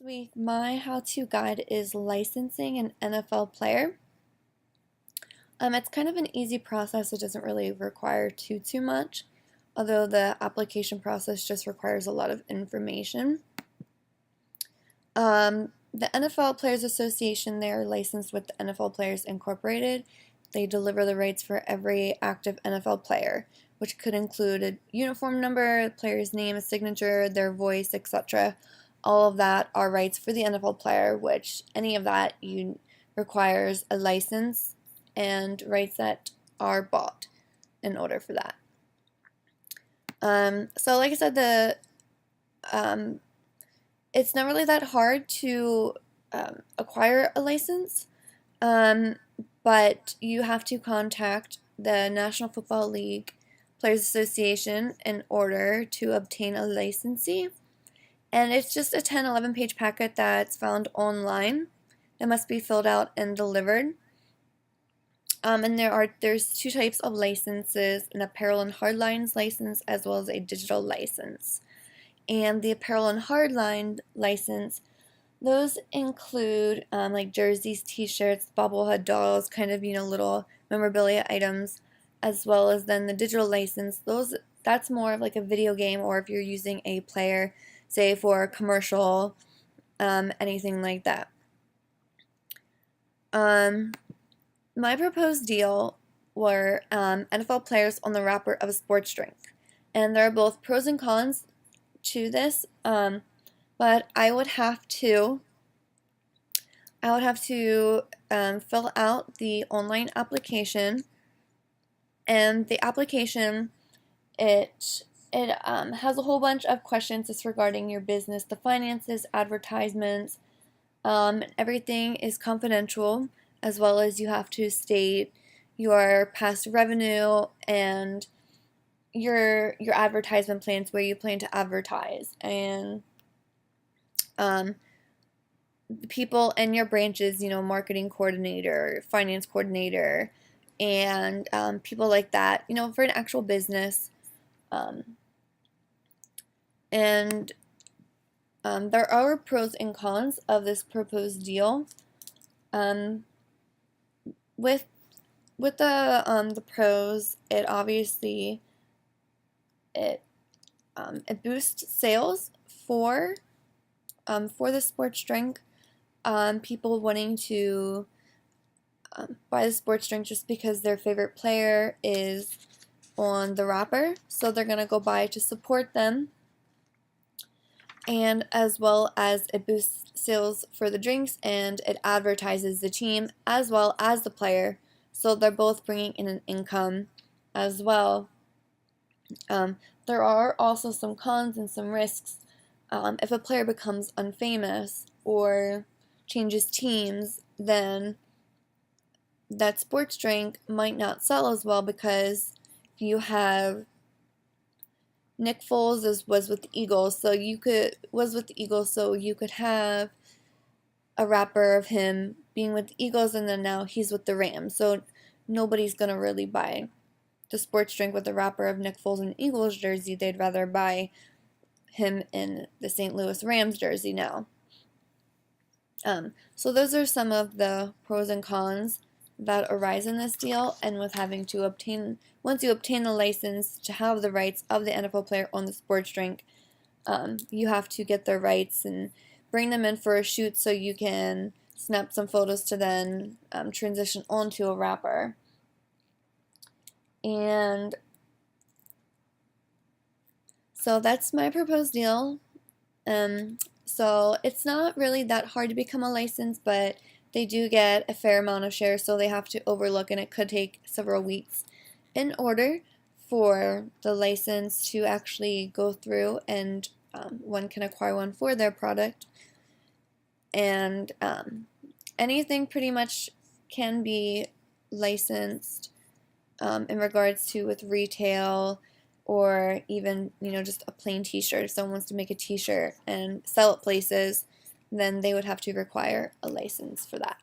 week, my how-to guide is licensing an NFL player. It's kind of an easy process. It doesn't really require too much, although the application process just requires a lot of information. The NFL Players Association, they're licensed with the NFL Players Incorporated. They deliver the rights for every active NFL player, which could include a uniform number, the player's name, a signature, their voice, etc. All of that are rights for the NFL player, which any of that requires a license and rights that are bought in order for that. So like I said, it's not really that hard to acquire a license, but you have to contact the National Football League Players Association in order to obtain a licensee. And it's just a 10-11 page packet that's found online. It must be filled out and delivered. And there's two types of licenses: an apparel and hardlines license as well as a digital license. And the apparel and hardline license, those include like jerseys, t-shirts, bobblehead dolls, kind of, little memorabilia items, as well as then the digital license. That's more of like a video game, or if you're using a player, say for a commercial, anything like that. My proposed deal were NFL players on the wrapper of a sports drink, and there are both pros and cons to this, but I would have to fill out the online application, and the application it has a whole bunch of questions just regarding your business, the finances, advertisements, everything is confidential, as well as you have to state your past revenue and your advertisement plans, where you plan to advertise, and the people in your branches, marketing coordinator, finance coordinator, and people like that, for an actual business. And there are pros and cons of this proposed deal. With the pros, it obviously it boosts sales for the sports drink. People wanting to buy the sports drink just because their favorite player is on the wrapper, so they're gonna go buy to support them. And as well as it boosts sales for the drinks, and it advertises the team as well as the player, so they're both bringing in an income as well. There are also some cons and some risks. If a player becomes unfamous or changes teams, then that sports drink might not sell as well, because you have Nick Foles was with the Eagles, so you could have a wrapper of him being with the Eagles, and then now he's with the Rams. So nobody's gonna really buy the sports drink with the wrapper of Nick Foles in Eagles jersey. They'd rather buy him in the St. Louis Rams jersey now. So those are some of the pros and cons that arise in this deal, and with having to once you obtain the license to have the rights of the NFL player on the sports drink, you have to get their rights and bring them in for a shoot so you can snap some photos to then transition onto a wrapper. And so that's my proposed deal. So it's not really that hard to become a license, but they do get a fair amount of shares, so they have to overlook, and it could take several weeks in order for the license to actually go through, and one can acquire one for their product. And anything pretty much can be licensed in regards to with retail, or even just a plain t-shirt. If someone wants to make a t-shirt and sell it places, then they would have to require a license for that.